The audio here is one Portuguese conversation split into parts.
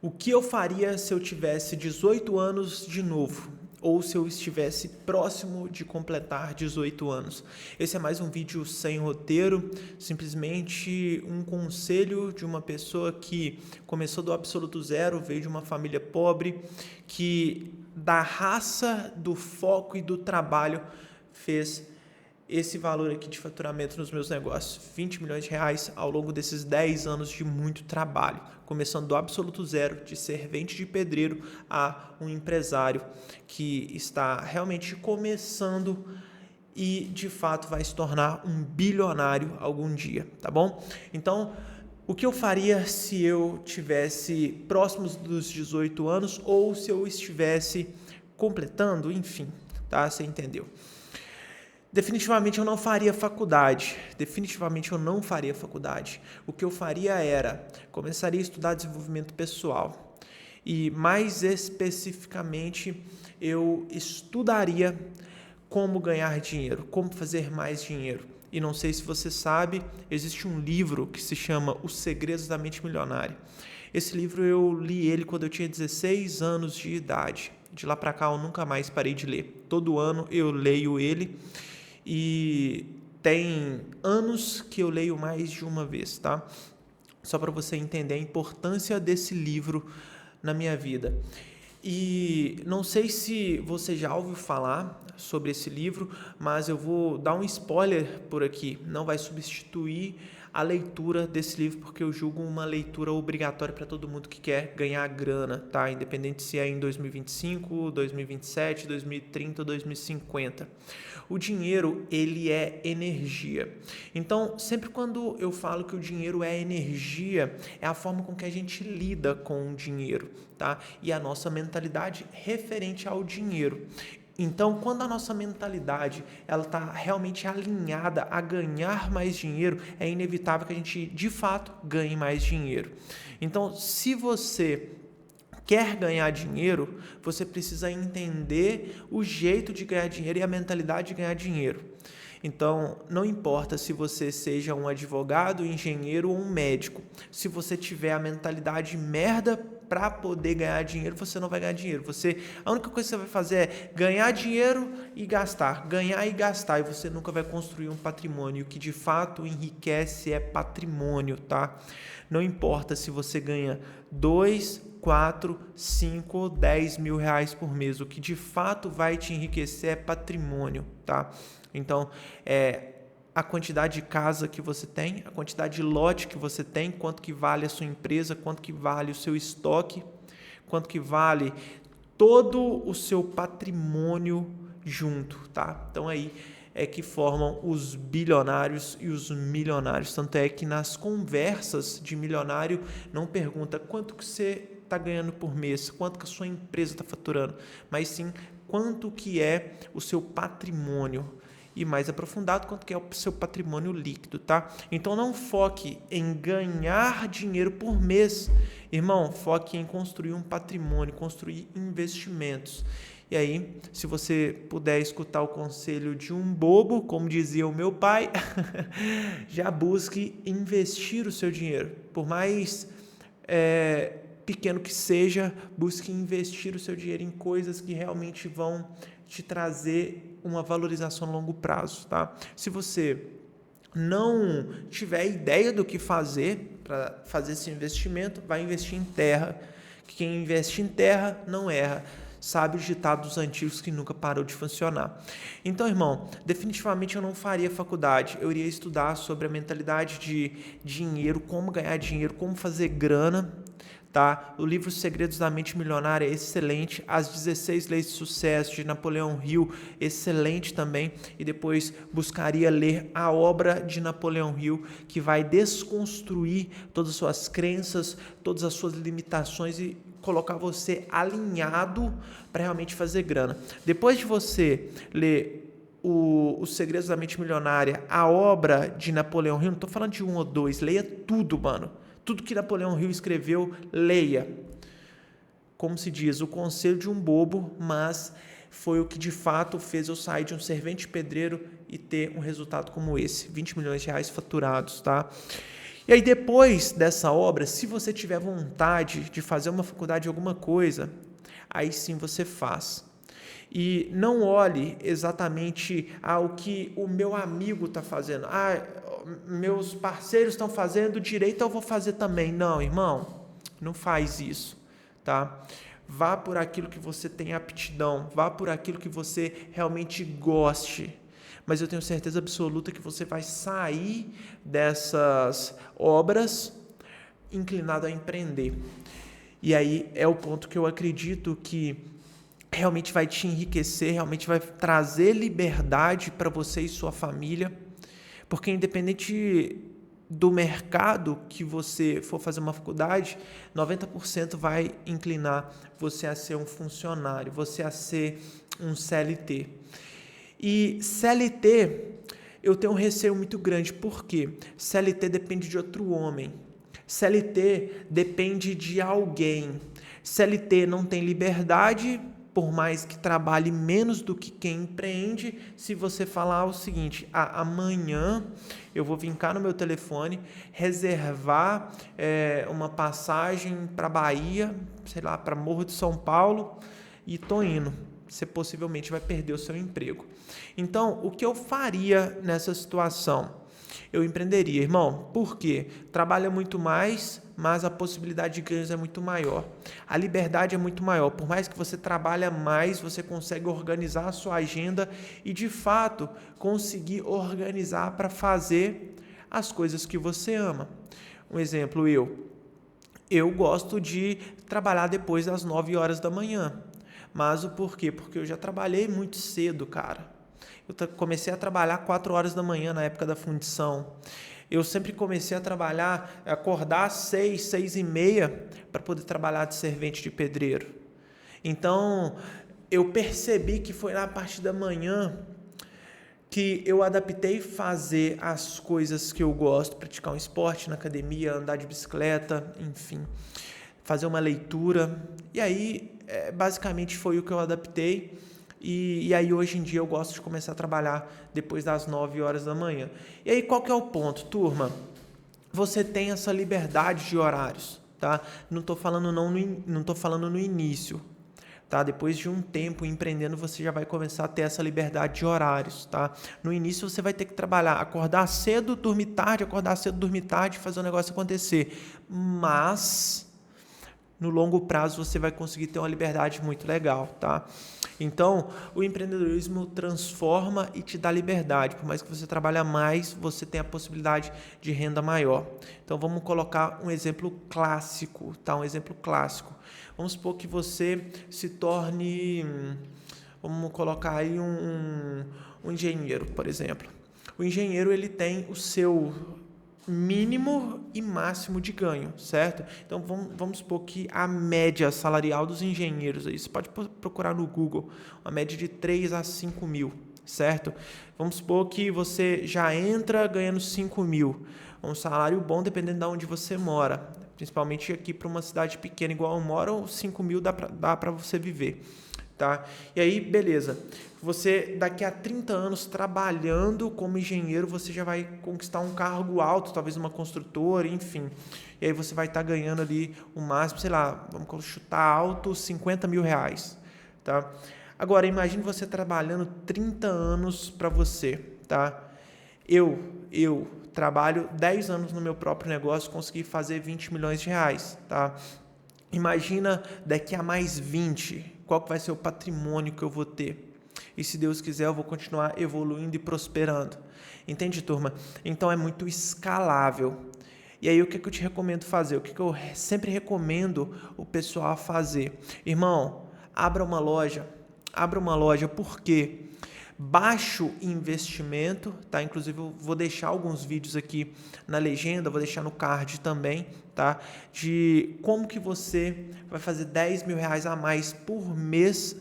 O que eu faria se eu tivesse 18 anos de novo? Ou se eu estivesse próximo de completar 18 anos? Esse é mais um vídeo sem roteiro, simplesmente um conselho de uma pessoa que começou do absoluto zero, veio de uma família pobre, que da raça, do foco e do trabalho fez esse valor aqui de faturamento nos meus negócios, 20 milhões de reais ao longo desses 10 anos de muito trabalho, começando do absoluto zero, de servente de pedreiro a um empresário que está realmente começando e de fato vai se tornar um bilionário algum dia, tá bom? Então, o que eu faria se eu tivesse próximos dos 18 anos ou se eu estivesse completando, enfim, tá? Você entendeu? Definitivamente eu não faria faculdade. O que eu faria era, começaria a estudar desenvolvimento pessoal. E mais especificamente, eu estudaria como ganhar dinheiro, como fazer mais dinheiro. E não sei se você sabe, existe um livro que se chama Os Segredos da Mente Milionária. Esse livro eu li ele quando eu tinha 16 anos de idade. De lá para cá eu nunca mais parei de ler. Todo ano eu leio ele. E tem anos que eu leio mais de uma vez, tá? Só para você entender a importância desse livro na minha vida. E não sei se você já ouviu falar sobre esse livro, mas eu vou dar um spoiler por aqui. Não vai substituir a leitura desse livro, porque eu julgo uma leitura obrigatória para todo mundo que quer ganhar grana, tá? Independente se é em 2025, 2027, 2030 ou 2050. O dinheiro, ele é energia. Então, sempre quando eu falo que o dinheiro é energia, é a forma com que a gente lida com o dinheiro, tá? E a nossa mentalidade referente ao dinheiro. Então, quando a nossa mentalidade ela está realmente alinhada a ganhar mais dinheiro, é inevitável que a gente, de fato, ganhe mais dinheiro. Então, se você quer ganhar dinheiro, você precisa entender o jeito de ganhar dinheiro e a mentalidade de ganhar dinheiro. Então, não importa se você seja um advogado, engenheiro ou um médico. Se você tiver a mentalidade merda para poder ganhar dinheiro, você não vai ganhar dinheiro. A única coisa que você vai fazer é ganhar dinheiro e gastar, ganhar e gastar, e você nunca vai construir um patrimônio. O que de fato enriquece é patrimônio, tá? Não importa se você ganha 2, 4, 5 ou 10 mil reais por mês. O que de fato vai te enriquecer é patrimônio, tá? Então, a quantidade de casa que você tem, a quantidade de lote que você tem, quanto que vale a sua empresa, quanto que vale o seu estoque, quanto que vale todo o seu patrimônio junto, tá? Então aí é que formam os bilionários e os milionários. Tanto é que nas conversas de milionário não pergunta quanto que você está ganhando por mês, quanto que a sua empresa está faturando, mas sim quanto que é o seu patrimônio. E mais aprofundado, quanto que é o seu patrimônio líquido, tá? Então não foque em ganhar dinheiro por mês. Irmão, foque em construir um patrimônio, construir investimentos. E aí, se você puder escutar o conselho de um bobo, como dizia o meu pai, já busque investir o seu dinheiro. Por mais pequeno que seja, busque investir o seu dinheiro em coisas que realmente vão te trazer uma valorização a longo prazo, tá? Se você não tiver ideia do que fazer para fazer esse investimento, vai investir em terra. Quem investe em terra não erra. Sabe os ditados antigos que nunca parou de funcionar. Então, irmão, definitivamente eu não faria faculdade. Eu iria estudar sobre a mentalidade de dinheiro, como ganhar dinheiro, como fazer grana, tá? O livro Segredos da Mente Milionária é excelente. As 16 Leis de Sucesso de Napoleão Hill, excelente também. E depois buscaria ler a obra de Napoleão Hill, que vai desconstruir todas as suas crenças, todas as suas limitações e colocar você alinhado para realmente fazer grana. Depois de você ler Os Segredos da Mente Milionária, a obra de Napoleão Hill, não estou falando de um ou dois, leia tudo, mano. Tudo que Napoleão Hill escreveu, leia. Como se diz, o conselho de um bobo, mas foi o que de fato fez eu sair de um servente pedreiro e ter um resultado como esse, 20 milhões de reais faturados, tá? E aí depois dessa obra, se você tiver vontade de fazer uma faculdade de alguma coisa, aí sim você faz. E não olhe exatamente o que o meu amigo está fazendo. Meus parceiros estão fazendo direito, eu vou fazer também. Não, irmão, não faz isso, tá? Vá por aquilo que você tem aptidão, vá por aquilo que você realmente goste. Mas eu tenho certeza absoluta que você vai sair dessas obras inclinado a empreender. E aí é o ponto que eu acredito que realmente vai te enriquecer, realmente vai trazer liberdade para você e sua família, porque independente do mercado que você for fazer uma faculdade, 90% vai inclinar você a ser um funcionário, você a ser um CLT. E CLT, eu tenho um receio muito grande, porque CLT depende de outro homem, CLT depende de alguém, CLT não tem liberdade, por mais que trabalhe menos do que quem empreende. Se você falar o seguinte, amanhã eu vou vir cá no meu telefone, reservar uma passagem para Bahia, sei lá, para Morro de São Paulo, e tô indo, você possivelmente vai perder o seu emprego. Então, o que eu faria nessa situação? Eu empreenderia, irmão. Por quê? Trabalha muito mais, mas a possibilidade de ganhos é muito maior. A liberdade é muito maior. Por mais que você trabalhe mais, você consegue organizar a sua agenda e, de fato, conseguir organizar para fazer as coisas que você ama. Um exemplo, eu gosto de trabalhar depois das 9 horas da manhã. Mas o porquê? Porque eu já trabalhei muito cedo, cara. Eu comecei a trabalhar 4 horas da manhã na época da fundição. Eu sempre comecei a trabalhar, acordar às 6, 6h30 para poder trabalhar de servente de pedreiro. Então, eu percebi que foi na parte da manhã que eu adaptei fazer as coisas que eu gosto, praticar um esporte na academia, andar de bicicleta, enfim, fazer uma leitura. E aí, basicamente foi o que eu adaptei. E aí hoje em dia eu gosto de começar a trabalhar depois das 9 horas da manhã. E aí qual que é o ponto, turma? Você tem essa liberdade de horários, tá? Não estou falando no início, tá? Depois de um tempo empreendendo, você já vai começar a ter essa liberdade de horários, tá? No início você vai ter que trabalhar, acordar cedo, dormir tarde, fazer o negócio acontecer. Mas no longo prazo você vai conseguir ter uma liberdade muito legal, tá? Então, o empreendedorismo transforma e te dá liberdade. Por mais que você trabalhe mais, você tem a possibilidade de renda maior. Então, vamos colocar um exemplo clássico, tá? Um exemplo clássico. Vamos supor que você se torne, vamos colocar aí um engenheiro, por exemplo. O engenheiro, ele tem o seu mínimo e máximo de ganho, certo? Então, vamos supor que a média salarial dos engenheiros, aí, você pode procurar no Google, uma média de 3 a 5 mil, certo? Vamos supor que você já entra ganhando 5 mil, um salário bom dependendo de onde você mora, principalmente aqui para uma cidade pequena igual eu moro, 5 mil dá para você viver. Tá? E aí, beleza. Você, daqui a 30 anos, trabalhando como engenheiro, você já vai conquistar um cargo alto, talvez uma construtora, enfim. E aí você vai estar ganhando ali o máximo, sei lá, vamos chutar alto, 50 mil reais. Tá? Agora, imagine você trabalhando 30 anos para você. Tá? Eu trabalho 10 anos no meu próprio negócio, consegui fazer 20 milhões de reais. Tá? Imagina daqui a mais 20, qual que vai ser o patrimônio que eu vou ter. E se Deus quiser, eu vou continuar evoluindo e prosperando. Entende, turma? Então é muito escalável. E aí o que eu te recomendo fazer? O que eu sempre recomendo o pessoal fazer? Irmão, abra uma loja. Por quê? Baixo investimento, tá? Inclusive eu vou deixar alguns vídeos aqui na legenda, vou deixar no card também, tá? De como que você vai fazer 10 mil reais a mais por mês,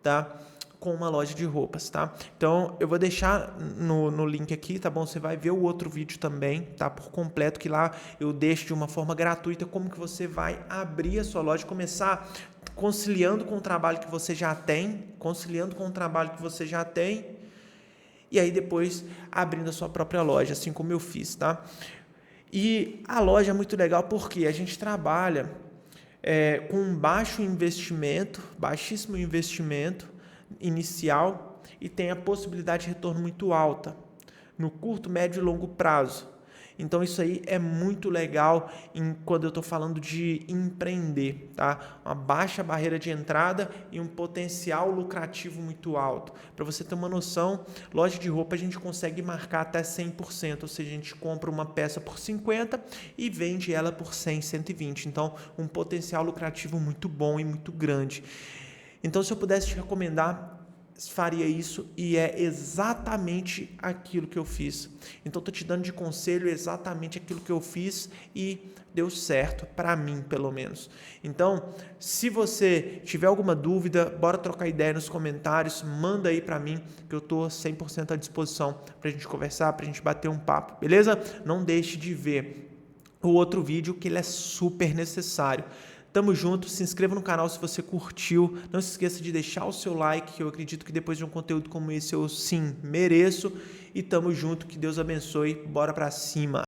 tá? Com uma loja de roupas, tá? Então, eu vou deixar no link aqui, tá bom? Você vai ver o outro vídeo também, tá? Por completo, que lá eu deixo de uma forma gratuita como que você vai abrir a sua loja, começar conciliando com o trabalho que você já tem, e aí depois abrindo a sua própria loja, assim como eu fiz, tá? E a loja é muito legal porque a gente trabalha com um baixíssimo investimento inicial e tem a possibilidade de retorno muito alta no curto, médio e longo prazo. Então isso aí é muito legal quando eu estou falando de empreender, tá? Uma baixa barreira de entrada e um potencial lucrativo muito alto. Para você ter uma noção, loja de roupa a gente consegue marcar até 100%, ou seja, a gente compra uma peça por 50 e vende ela por 100, 120. Então, um potencial lucrativo muito bom e muito grande. Então, se eu pudesse te recomendar, faria isso e é exatamente aquilo que eu fiz. Então, estou te dando de conselho exatamente aquilo que eu fiz e deu certo, para mim, pelo menos. Então, se você tiver alguma dúvida, bora trocar ideia nos comentários, manda aí para mim, que eu estou 100% à disposição para a gente conversar, para a gente bater um papo, beleza? Não deixe de ver o outro vídeo, que ele é super necessário. Tamo junto, se inscreva no canal se você curtiu, não se esqueça de deixar o seu like, que eu acredito que depois de um conteúdo como esse eu sim mereço, e tamo junto, que Deus abençoe, bora pra cima!